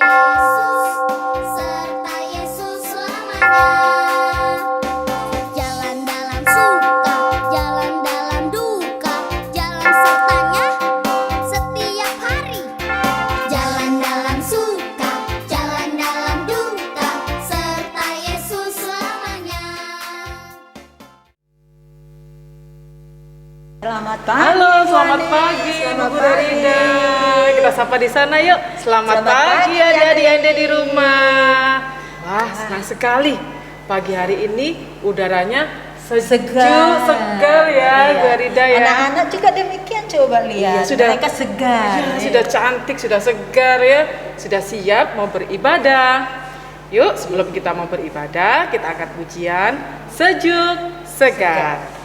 Yesus serta Yesus selamanya. Jalan dalam suka, jalan dalam duka, jalan sertanya setiap hari. Jalan dalam suka, jalan dalam duka, serta Yesus selamanya. Selamat pagi. Halo, selamat pagi, Selamat Bu pagi. Rida. Kita sapa di sana yuk. Selamat pagi adik-adik yang ada di rumah. Wah, senang sekali. Pagi hari ini udaranya sejuk, segar ya, Bu Rida ya. Anak-anak juga demikian, coba lihat. Iya, sudah. Mereka segar. Ya, sudah cantik, sudah segar ya. Sudah siap mau beribadah. Yuk, sebelum kita mau beribadah, kita angkat pujian sejuk, segar.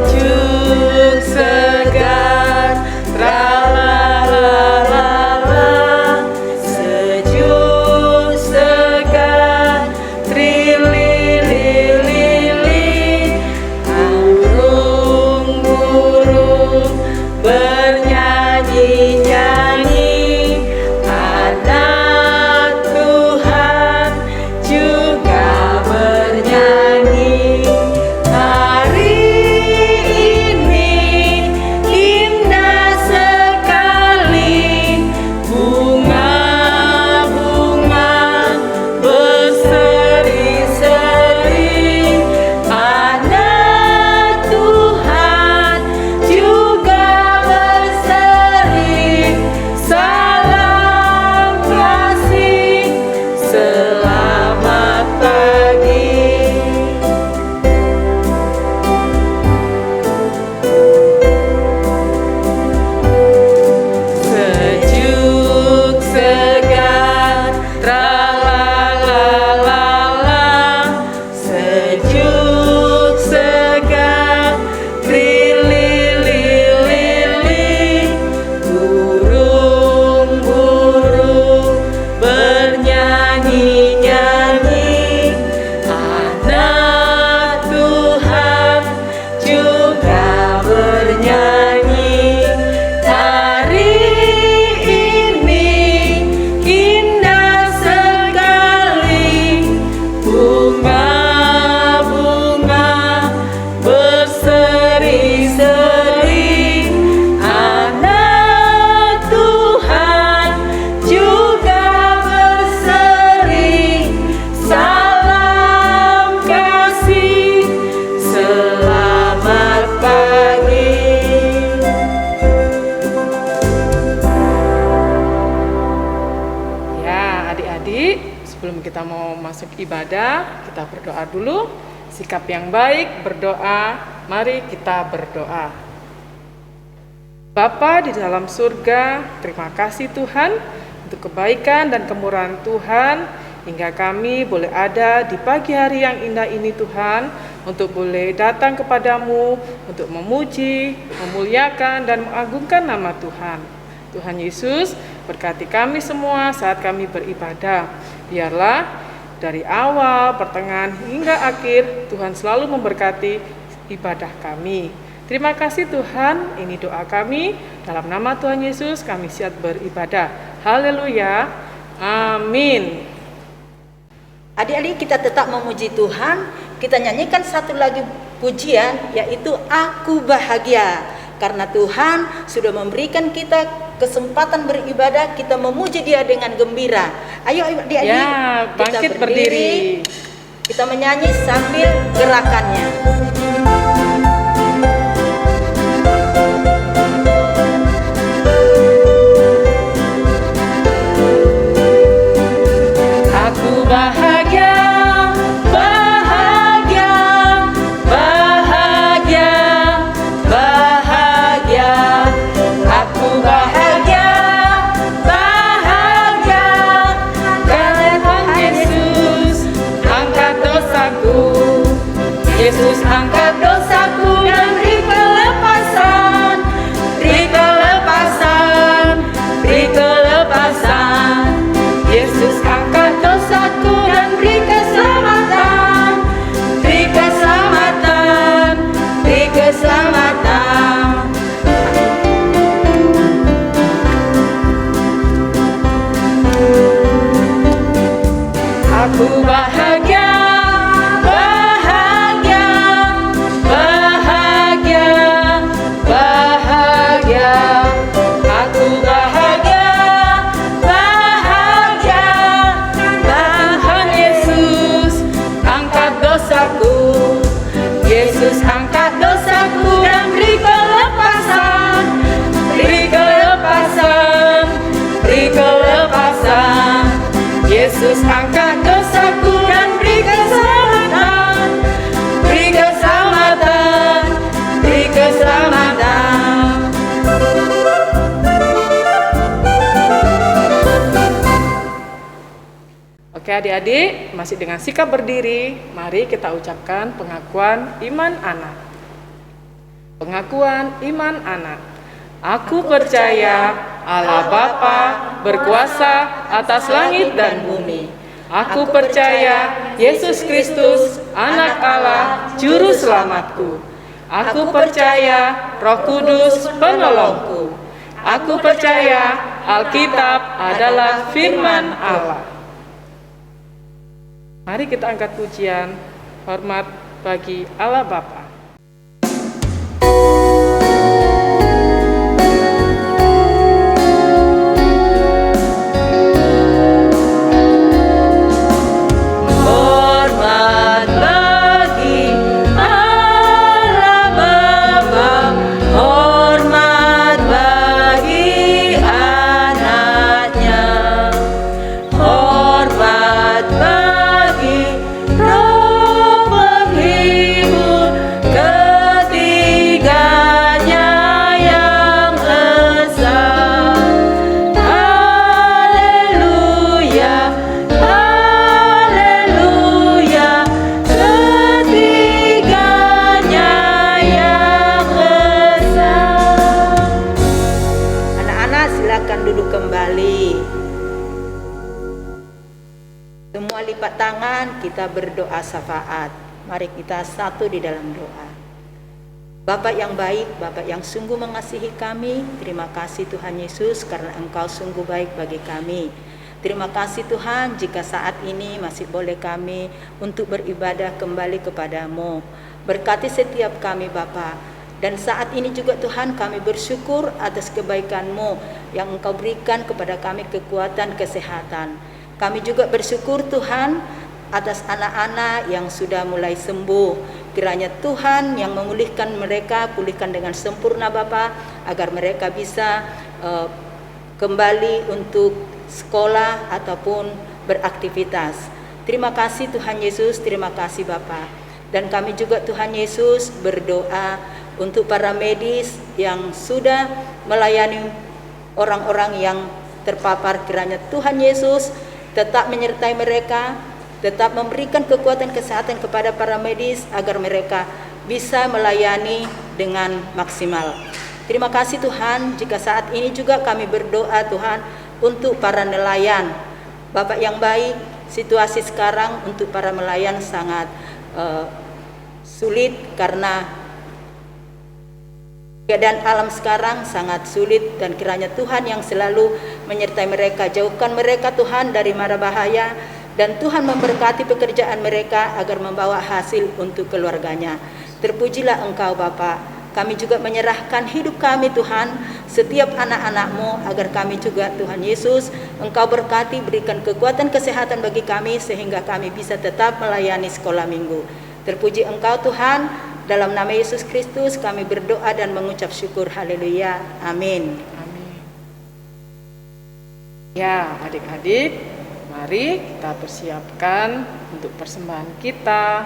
Sejuk, segar, tra-la-la-la-la. Sejuk, segar, tri-li-li-li-li. Burung-burung bernyanyi-nyanyi. Anak Tuhan juga bernyanyi. Hari ini indah sekali, bunga-bunga berseri-seri. Anak Tuhan juga berseri. Salam kasih, selamat pagi. Sejuk, segar, tra-la-la-la-la. Sejuk, segar, tri-li-li-li-li. Burung-burung bernyanyi-nyanyi. Anak Tuhan juga bernyanyi. Hari ini indah sekali, bunga-bunga berseri-seri. Anak Tuhan juga berseri. Salam kasih, selamat pagi. Ya, adik-adik, sebelum kita mau masuk ibadah, kita berdoa dulu. Sikap yang baik, berdoa. Mari kita berdoa. Bapa di dalam surga, terima kasih Tuhan untuk kebaikan dan kemurahan Tuhan, hingga kami boleh ada di pagi hari yang indah ini Tuhan, untuk boleh datang kepadamu, untuk memuji, memuliakan, dan mengagungkan nama Tuhan. Tuhan Yesus, berkati kami semua saat kami beribadah. Biarlah dari awal, pertengahan, hingga akhir, Tuhan selalu memberkati ibadah kami. Terima kasih Tuhan, ini doa kami. Dalam nama Tuhan Yesus, kami siap beribadah. Haleluya. Amin. Adik-adik, kita tetap memuji Tuhan. Kita nyanyikan satu lagi pujian, yaitu Aku Bahagia. Karena Tuhan sudah memberikan kita kesempatan beribadah, kita memuji Dia dengan gembira. Ayo adik-adik, Ya, kita bangkit berdiri. Kita menyanyi sambil gerakannya. Aku bahagia, bahagia, bahagia, bahagia. Aku bahagia, bahagia. Karena Yesus angkat dosaku. Yesus Yesus angkat dosaku dan beri keselamatan, beri keselamatan, beri keselamatan. Oke adik-adik, masih dengan sikap berdiri, mari kita ucapkan pengakuan iman anak. Pengakuan iman anak. Aku percaya Allah Bapa berkuasa atas langit dan bumi. Aku percaya Yesus Kristus anak Allah juru selamatku. Aku percaya Roh Kudus penolongku. Aku percaya Alkitab adalah firman Allah. Mari kita angkat pujian, hormat bagi Allah Bapa. Hormat bagi Allah Bapa, hormat bagi anaknya, hormat bagi Roh penghibur ketiganya yang esa. Haleluya, haleluya, ketiganya yang esa. Anak-anak silakan duduk kembali. Semua lipat tangan, kita berdoa syafaat. Mari kita satu di dalam doa. Bapak yang baik, Bapak yang sungguh mengasihi kami, terima kasih Tuhan Yesus karena Engkau sungguh baik bagi kami. Terima kasih Tuhan jika saat ini masih boleh kami untuk beribadah kembali kepadamu. Berkati setiap kami Bapa. Dan saat ini juga Tuhan kami bersyukur atas kebaikan-Mu yang Engkau berikan kepada kami kekuatan kesehatan. Kami juga bersyukur Tuhan atas anak-anak yang sudah mulai sembuh. Kiranya Tuhan yang memulihkan mereka, pulihkan dengan sempurna Bapa, agar mereka bisa kembali untuk sekolah ataupun beraktivitas. Terima kasih Tuhan Yesus, terima kasih Bapa. Dan kami juga Tuhan Yesus berdoa untuk para medis yang sudah melayani orang-orang yang terpapar. Kiranya Tuhan Yesus tetap menyertai mereka, tetap memberikan kekuatan kesehatan kepada para medis agar mereka bisa melayani dengan maksimal. Terima kasih Tuhan, jika saat ini juga kami berdoa Tuhan untuk para nelayan. Bapak yang baik, situasi sekarang untuk para nelayan sangat sulit karena keadaan alam sekarang sangat sulit, dan kiranya Tuhan yang selalu menyertai mereka, jauhkan mereka Tuhan dari mara bahaya, dan Tuhan memberkati pekerjaan mereka agar membawa hasil untuk keluarganya. Terpujilah Engkau Bapa. Kami juga menyerahkan hidup kami Tuhan, setiap anak-anak-Mu, agar kami juga Tuhan Yesus Engkau berkati, berikan kekuatan kesehatan bagi kami sehingga kami bisa tetap melayani sekolah minggu. Terpuji Engkau Tuhan. Dalam nama Yesus Kristus kami berdoa dan mengucap syukur. Haleluya. Amin. Amin. Ya, adik-adik, mari kita persiapkan untuk persembahan kita.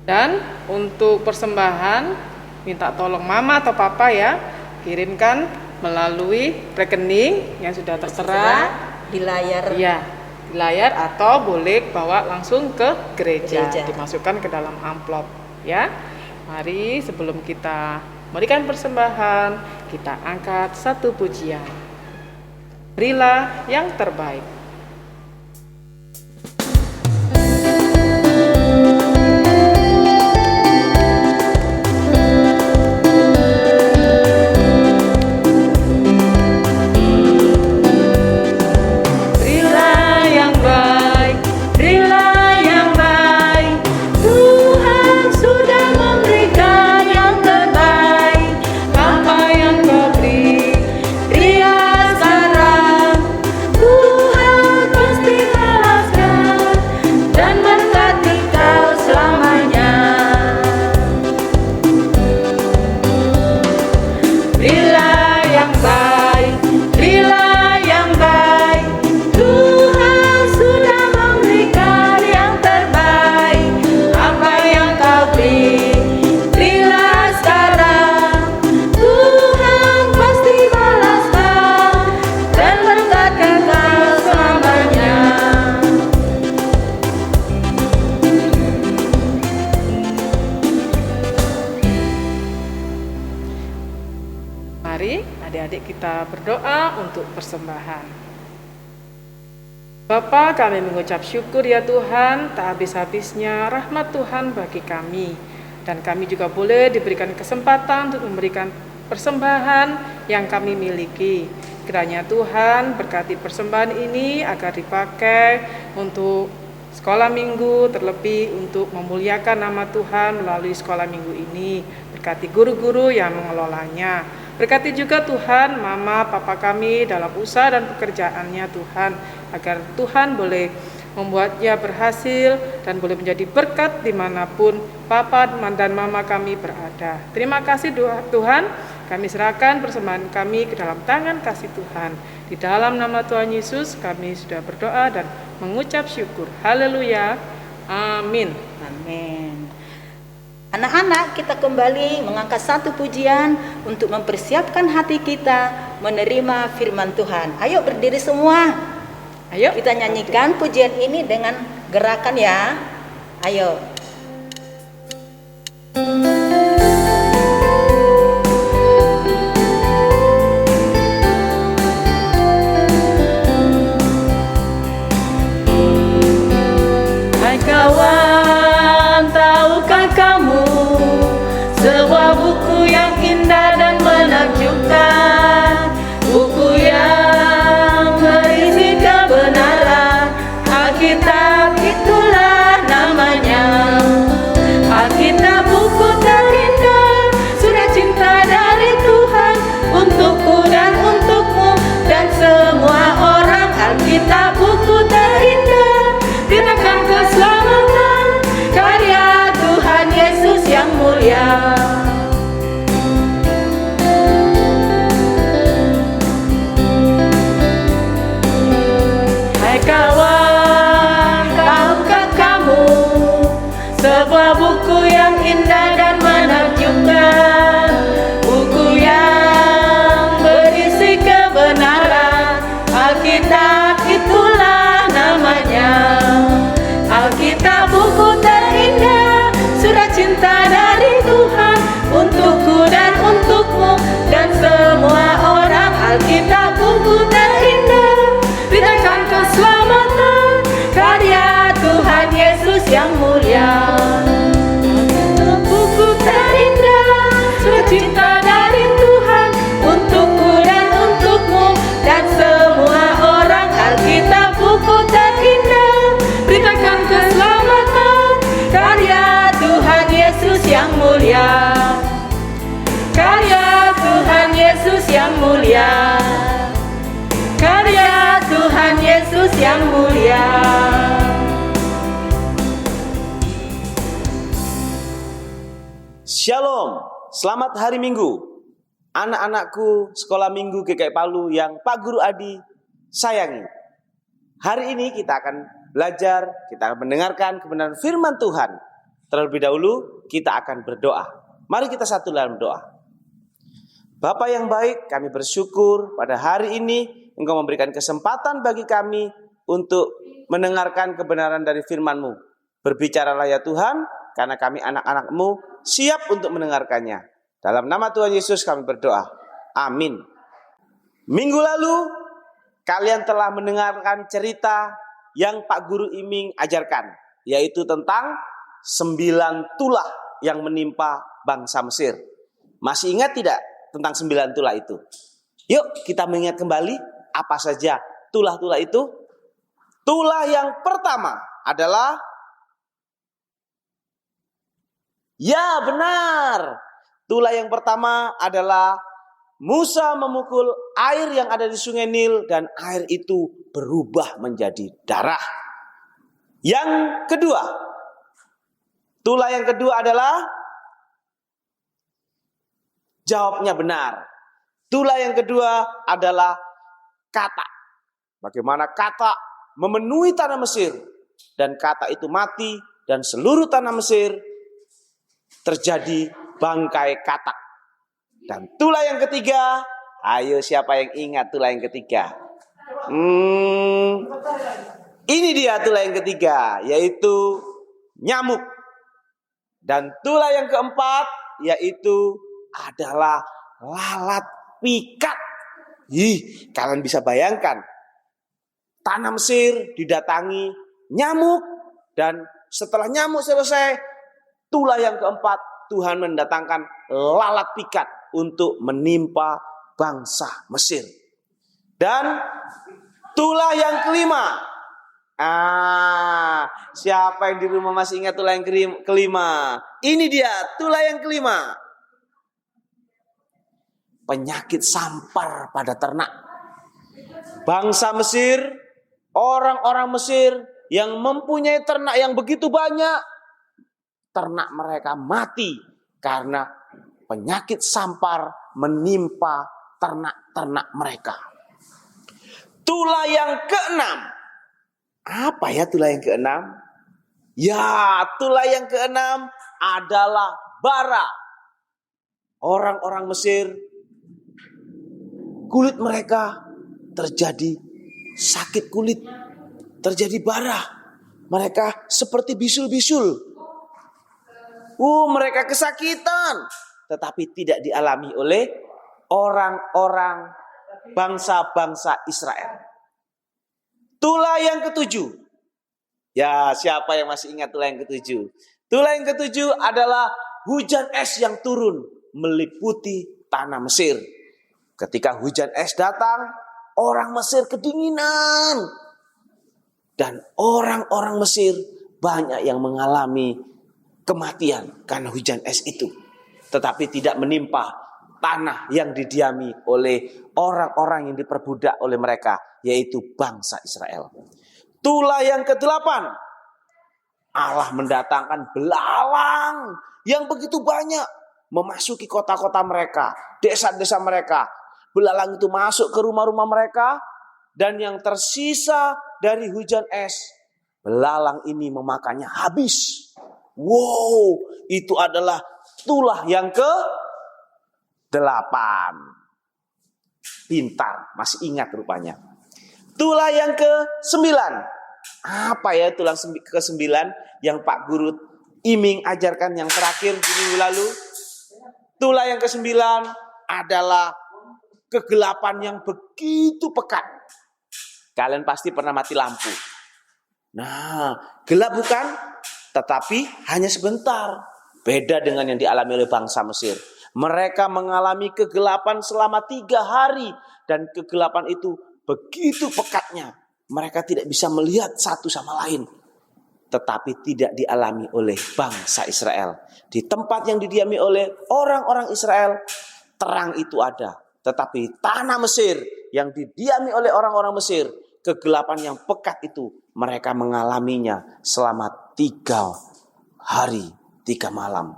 Dan untuk persembahan, minta tolong mama atau papa ya, kirimkan melalui rekening yang sudah tertera Di layar. Ya, di layar, atau boleh bawa langsung ke gereja. Dimasukkan ke dalam amplop. Ya, mari sebelum kita memberikan persembahan, kita angkat satu pujian. Berilah yang terbaik. Tuhan Mari adik-adik kita berdoa untuk persembahan. Bapa, kami mengucap syukur ya Tuhan, tak habis-habisnya rahmat Tuhan bagi kami. Dan kami juga boleh diberikan kesempatan untuk memberikan persembahan yang kami miliki. Kiranya Tuhan berkati persembahan ini agar dipakai untuk sekolah minggu, terlebih untuk memuliakan nama Tuhan melalui sekolah minggu ini. Berkati guru-guru yang mengelolanya. Berkati juga Tuhan mama papa kami dalam usaha dan pekerjaannya Tuhan, agar Tuhan boleh membuatnya berhasil dan boleh menjadi berkat dimanapun papa dan mama kami berada. Terima kasih Tuhan, kami serahkan persembahan kami ke dalam tangan kasih Tuhan. Di dalam nama Tuhan Yesus kami sudah berdoa dan mengucap syukur. Haleluya. Amin. Amin. Anak-anak, kita kembali mengangkat satu pujian untuk mempersiapkan hati kita menerima firman Tuhan. Ayo berdiri semua. Ayo kita nyanyikan pujian ini dengan gerakan ya. Ayo. Hai kawan, tahukah kamu sebuah buku yang indah dan menakjubkan, buku yang berisi kebenaran, Alkitab itulah namanya. Alkitab buku terindah, surat cinta dari Tuhan untukku dan untukmu dan semua orang. Alkitab buku terindah, dirahkan keselamatan, karya Tuhan Yesus yang mulia. Hai kawan, tahukah kamu sebuah buku yang indah dan menakjubkan, buku yang berisi kebenaran, Alkitab itulah namanya. Alkitab buku terindah, surat cinta dari Tuhan untukku dan untukmu dan semua orang. Alkitab buku terindah, beritakan keselamatan, karya Tuhan Yesus yang mulia. Buku terindah, surat cinta dari Tuhan untukku dan untukmu dan semua orang. Alkitab buku terindah, beritakan keselamatan, karya Tuhan Yesus yang mulia. Karya Tuhan Yesus yang mulia. Karya Tuhan Yesus yang mulia. Shalom, selamat hari Minggu. Anak-anakku sekolah minggu GKI Palu yang Pak Guru Adi sayangi. Hari ini kita akan belajar, kita akan mendengarkan kebenaran firman Tuhan. Terlebih dahulu kita akan berdoa. Mari kita satu dalam doa. Bapa yang baik, kami bersyukur pada hari ini Engkau memberikan kesempatan bagi kami untuk mendengarkan kebenaran dari firman-Mu. Berbicaralah ya Tuhan, karena kami anak-anak-Mu siap untuk mendengarkannya. Dalam nama Tuhan Yesus kami berdoa. Amin. Minggu lalu kalian telah mendengarkan cerita yang Pak Guru Iming ajarkan, yaitu tentang 9 tulah yang menimpa bangsa Mesir. Masih ingat tidak tentang 9 tulah itu? Yuk kita mengingat kembali apa saja tulah-tulah itu. Tulah yang pertama adalah, ya benar, tulah yang pertama adalah Musa memukul air yang ada di sungai Nil dan air itu berubah menjadi darah. Yang kedua, tulah yang kedua adalah, jawabnya benar. Tulah yang kedua adalah kata. Bagaimana kata memenuhi tanah Mesir dan kata itu mati dan seluruh tanah Mesir terjadi bangkai katak. Dan tulah yang ketiga, ayo siapa yang ingat tulah yang ketiga? Ini dia tulah yang ketiga, yaitu nyamuk. Dan tulah yang keempat yaitu adalah lalat pikat. Kalian bisa bayangkan, tanah Mesir didatangi nyamuk, dan setelah nyamuk selesai, tulah yang keempat, Tuhan mendatangkan lalat pikat untuk menimpa bangsa Mesir. Dan tulah yang kelima, siapa yang di rumah masih ingat tulah yang kelima? Ini dia, tulah yang kelima. Penyakit sampar pada ternak. Bangsa Mesir, orang-orang Mesir yang mempunyai ternak yang begitu banyak, ternak mereka mati karena penyakit sampar menimpa ternak-ternak mereka. Tulah yang keenam. Apa ya tulah yang keenam? Ya, tulah yang keenam adalah bara. Orang-orang Mesir, kulit mereka terjadi sakit kulit, terjadi bara. Mereka seperti bisul-bisul. Mereka kesakitan, tetapi tidak dialami oleh orang-orang bangsa-bangsa Israel. Tulah yang ketujuh. Ya, siapa yang masih ingat tulah yang ketujuh? Tulah yang ketujuh adalah hujan es yang turun meliputi tanah Mesir. Ketika hujan es datang, orang Mesir kedinginan. Dan orang-orang Mesir banyak yang mengalami kematian karena hujan es itu. Tetapi tidak menimpa tanah yang didiami oleh orang-orang yang diperbudak oleh mereka, yaitu bangsa Israel. Tulah yang kedelapan, Allah mendatangkan belalang yang begitu banyak memasuki kota-kota mereka, desa-desa mereka. Belalang itu masuk ke rumah-rumah mereka, dan yang tersisa dari hujan es, belalang ini memakannya habis. Wow, itu adalah tulah yang ke-8. Pintar, masih ingat rupanya. Tulah yang ke-9. Apa ya tulah ke-9 yang Pak Guru Iming ajarkan yang terakhir di minggu lalu? Tulah yang ke-9 adalah kegelapan yang begitu pekat. Kalian pasti pernah mati lampu. Nah, gelap bukan? Tetapi hanya sebentar. Beda dengan yang dialami oleh bangsa Mesir. Mereka mengalami kegelapan selama 3 hari. Dan kegelapan itu begitu pekatnya. Mereka tidak bisa melihat satu sama lain. Tetapi tidak dialami oleh bangsa Israel. Di tempat yang didiami oleh orang-orang Israel, terang itu ada. Tetapi tanah Mesir yang didiami oleh orang-orang Mesir, kegelapan yang pekat itu mereka mengalaminya selama 3 hari 3 malam.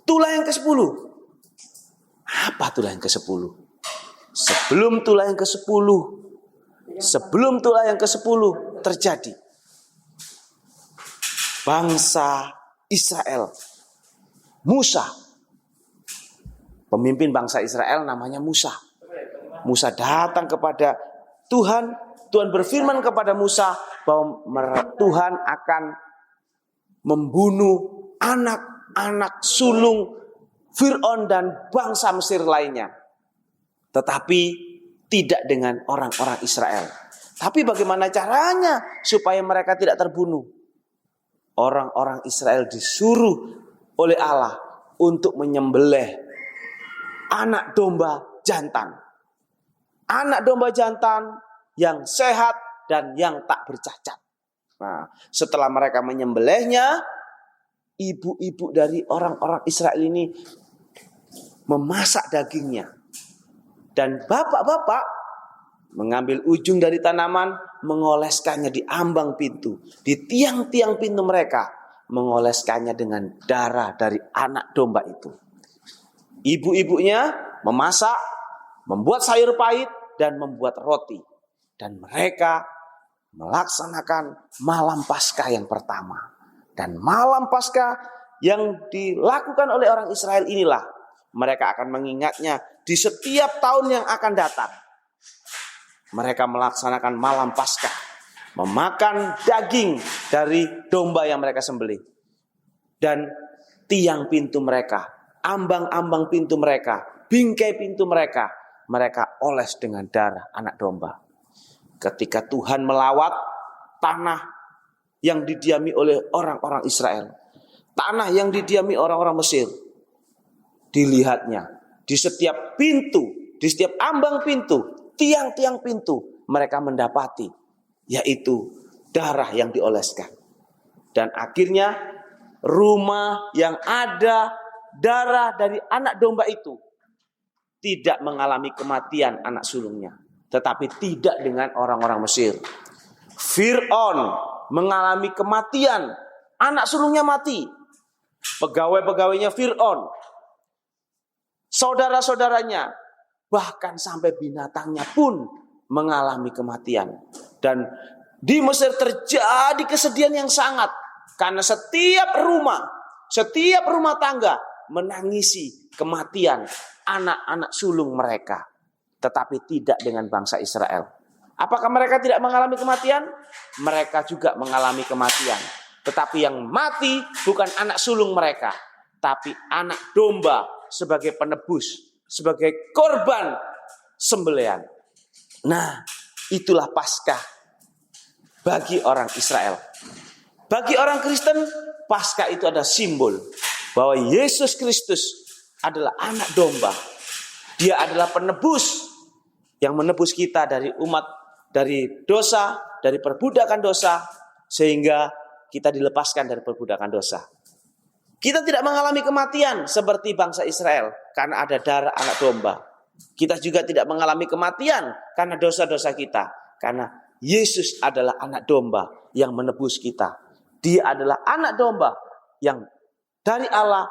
Tulah yang ke-10. Apa tulah yang ke-10? Sebelum tulah yang ke-10 terjadi, bangsa Israel, Musa, pemimpin bangsa Israel namanya Musa. Musa datang kepada Tuhan. Tuhan berfirman kepada Musa bahwa Tuhan akan membunuh anak-anak sulung Fir'aun dan bangsa Mesir lainnya. Tetapi tidak dengan orang-orang Israel. Tapi bagaimana caranya supaya mereka tidak terbunuh? Orang-orang Israel disuruh oleh Allah untuk menyembelih anak domba jantan. Anak domba jantan yang sehat dan yang tak bercacat. Nah, setelah mereka menyembelihnya, ibu-ibu dari orang-orang Israel ini memasak dagingnya. Dan bapak-bapak mengambil ujung dari tanaman, mengoleskannya di ambang pintu, di tiang-tiang pintu mereka, mengoleskannya dengan darah dari anak domba itu. Ibu-ibunya memasak, membuat sayur pahit, dan membuat roti. Dan mereka melaksanakan malam Paskah yang pertama. Dan malam Paskah yang dilakukan oleh orang Israel inilah mereka akan mengingatnya di setiap tahun yang akan datang. Mereka melaksanakan malam Paskah, memakan daging dari domba yang mereka sembelih. Dan tiang pintu mereka ambang-ambang pintu mereka, bingkai pintu mereka, mereka oles dengan darah anak domba. Ketika Tuhan melawat tanah yang didiami oleh orang-orang Israel, tanah yang didiami orang-orang Mesir, dilihatnya di setiap pintu, di setiap ambang pintu, tiang-tiang pintu, mereka mendapati yaitu darah yang dioleskan. Dan akhirnya rumah yang ada darah dari anak domba itu tidak mengalami kematian anak sulungnya, tetapi tidak dengan orang-orang Mesir. Fir'aun mengalami kematian, anak sulungnya mati. Pegawai-pegawainya Fir'aun, saudara-saudaranya, bahkan sampai binatangnya pun mengalami kematian. Dan di Mesir terjadi kesedihan yang sangat, karena setiap rumah tangga menangisi kematian anak-anak sulung mereka. Tetapi tidak dengan bangsa Israel. Apakah mereka tidak mengalami kematian? Mereka juga mengalami kematian. Tetapi yang mati bukan anak sulung mereka, tapi anak domba sebagai penebus, sebagai korban sembelihan. Nah, itulah Paskah bagi orang Israel. Bagi orang Kristen, Paskah itu adalah simbol bahwa Yesus Kristus adalah anak domba. Dia adalah penebus yang menebus kita dari umat, dari dosa, dari perbudakan dosa, sehingga kita dilepaskan dari perbudakan dosa. Kita tidak mengalami kematian seperti bangsa Israel karena ada darah anak domba. Kita juga tidak mengalami kematian karena dosa-dosa kita, karena Yesus adalah anak domba yang menebus kita. Dia adalah anak domba yang dari Allah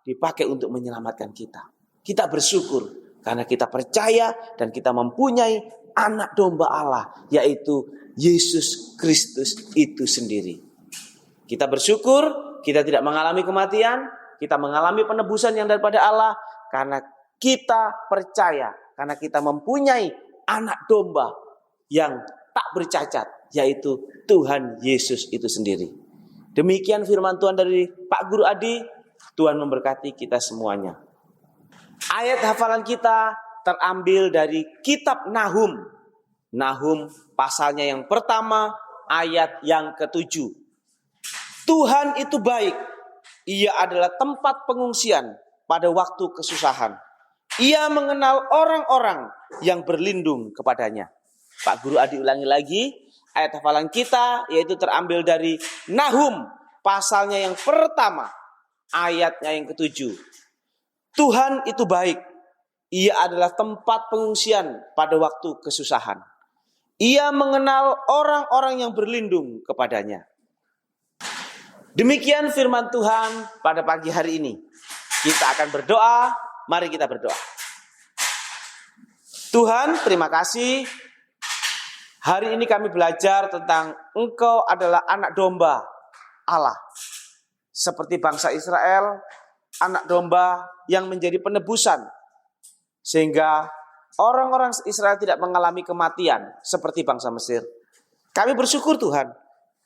dipakai untuk menyelamatkan kita. Kita bersyukur karena kita percaya dan kita mempunyai anak domba Allah, yaitu Yesus Kristus itu sendiri. Kita bersyukur kita tidak mengalami kematian, kita mengalami penebusan yang daripada Allah karena kita percaya, karena kita mempunyai anak domba yang tak bercacat, yaitu Tuhan Yesus itu sendiri. Demikian firman Tuhan dari Pak Guru Adi. Tuhan memberkati kita semuanya. Ayat hafalan kita terambil dari kitab Nahum. Nahum pasalnya yang pertama, ayat yang ke-7. Tuhan itu baik. Ia adalah tempat pengungsian pada waktu kesusahan. Ia mengenal orang-orang yang berlindung kepadanya. Pak Guru Adi ulangi lagi. Ayat hafalan kita yaitu terambil dari Nahum pasalnya yang pertama, ayatnya yang ke-7. Tuhan itu baik. Ia adalah tempat pengungsian pada waktu kesusahan. Ia mengenal orang-orang yang berlindung kepadanya. Demikian firman Tuhan pada pagi hari ini. Kita akan berdoa. Mari kita berdoa. Tuhan, terima kasih. Hari ini kami belajar tentang Engkau adalah anak domba Allah. Seperti bangsa Israel, anak domba yang menjadi penebusan. Sehingga orang-orang Israel tidak mengalami kematian seperti bangsa Mesir. Kami bersyukur Tuhan,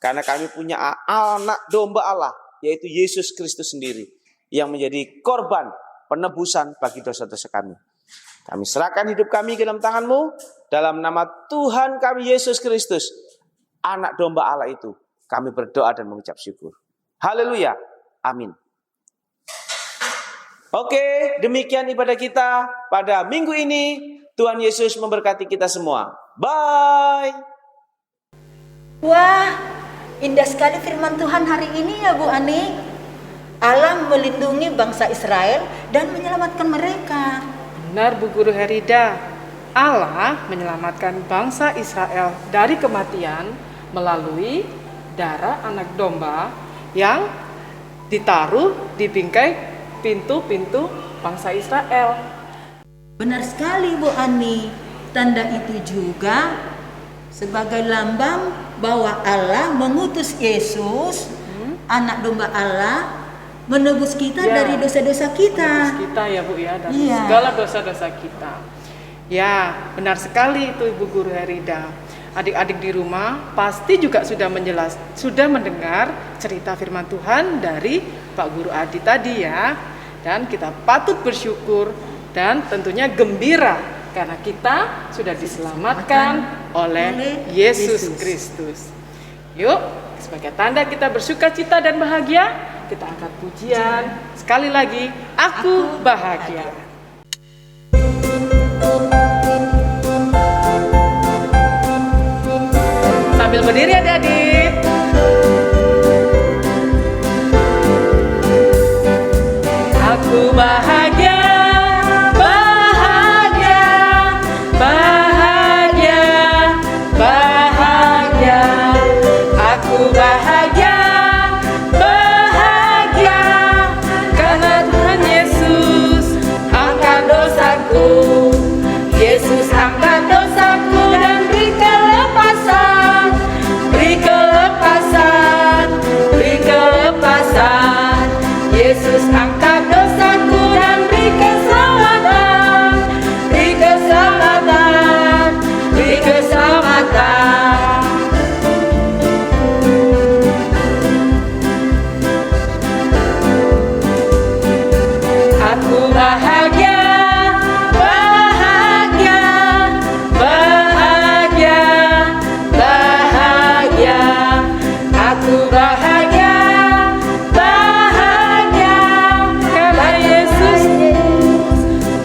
karena kami punya anak domba Allah, yaitu Yesus Kristus sendiri, yang menjadi korban penebusan bagi dosa-dosa kami. Kami serahkan hidup kami ke dalam tangan-Mu, dalam nama Tuhan kami Yesus Kristus, anak domba Allah itu, kami berdoa dan mengucap syukur. Haleluya, amin. Oke, demikian ibadah kita pada minggu ini. Tuhan Yesus memberkati kita semua. Bye. Wah, indah sekali firman Tuhan hari ini ya Bu Ani. Allah melindungi bangsa Israel dan menyelamatkan mereka. Benar Bu Guru Herida, Allah menyelamatkan bangsa Israel dari kematian melalui darah anak domba yang ditaruh di bingkai pintu-pintu bangsa Israel. Benar sekali Bu Ani. Tanda itu juga sebagai lambang bahwa Allah mengutus Yesus, anak domba Allah, menebus kita dari dosa-dosa kita. Menebus kita ya Bu ya, dari segala dosa-dosa kita. Ya, benar sekali itu Ibu Guru Herida. Adik-adik di rumah pasti juga sudah mendengar cerita firman Tuhan dari Pak Guru Adi tadi ya. dan kita patut bersyukur dan tentunya gembira karena kita sudah diselamatkan oleh Yesus Kristus. Yuk, sebagai tanda kita bersukacita dan bahagia, kita angkat pujian sekali lagi, Aku Bahagia. Sambil berdiri adik-adik. Aku bahagia, bahagia, bahagia, bahagia. Aku bahagia, bahagia, karena Tuhan Yesus angkat dosaku. Yesus angkat dosaku dan beri kelepasan, beri kelepasan, beri kelepasan. Yesus angkat dosaku dan beri keselamatan, beri keselamatan, beri keselamatan. Aku bahagia, bahagia, bahagia, bahagia. Aku bahagia, bahagia, karena Yesus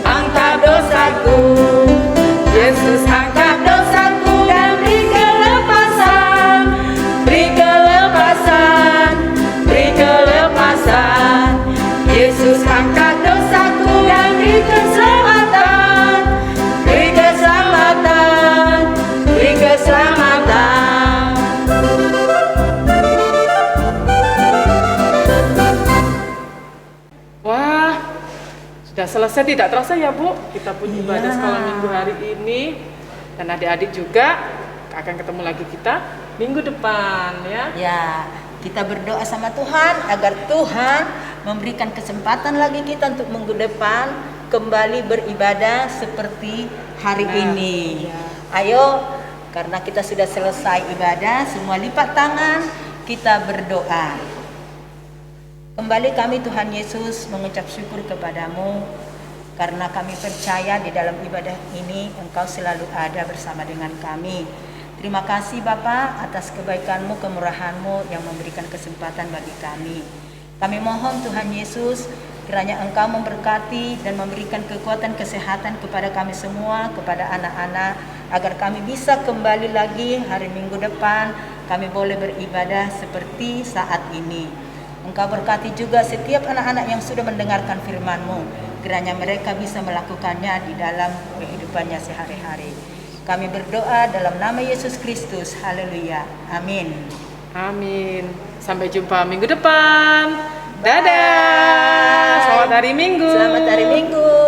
angkat dosaku. Yesus angkat dosaku dan beri kelepasan, beri kelepasan, beri kelepasan. Yesus angkat dosaku dan beri keselamatan, beri keselamatan, beri keselamatan. Wah, sudah selesai tidak terasa ya Bu, kita punya ibadah sekolah minggu hari ini. Dan adik-adik juga akan ketemu lagi kita minggu depan ya. Ya, kita berdoa sama Tuhan agar Tuhan memberikan kesempatan lagi kita untuk minggu depan kembali beribadah seperti hari ini. Ayo, karena kita sudah selesai ibadah, semua lipat tangan, kita berdoa. Kembali kami Tuhan Yesus mengucap syukur kepadamu karena kami percaya di dalam ibadah ini Engkau selalu ada bersama dengan kami. Terima kasih Bapa atas kebaikan-Mu, kemurahan-Mu yang memberikan kesempatan bagi kami. Kami mohon Tuhan Yesus kiranya Engkau memberkati dan memberikan kekuatan kesehatan kepada kami semua, kepada anak-anak, agar kami bisa kembali lagi hari Minggu depan, kami boleh beribadah seperti saat ini. Engkau berkati juga setiap anak-anak yang sudah mendengarkan firman-Mu, kiranya mereka bisa melakukannya di dalam kehidupannya sehari-hari. Kami berdoa dalam nama Yesus Kristus. Haleluya. Amin. Amin. Sampai jumpa minggu depan. Dadah. Selamat hari Minggu. Selamat hari Minggu.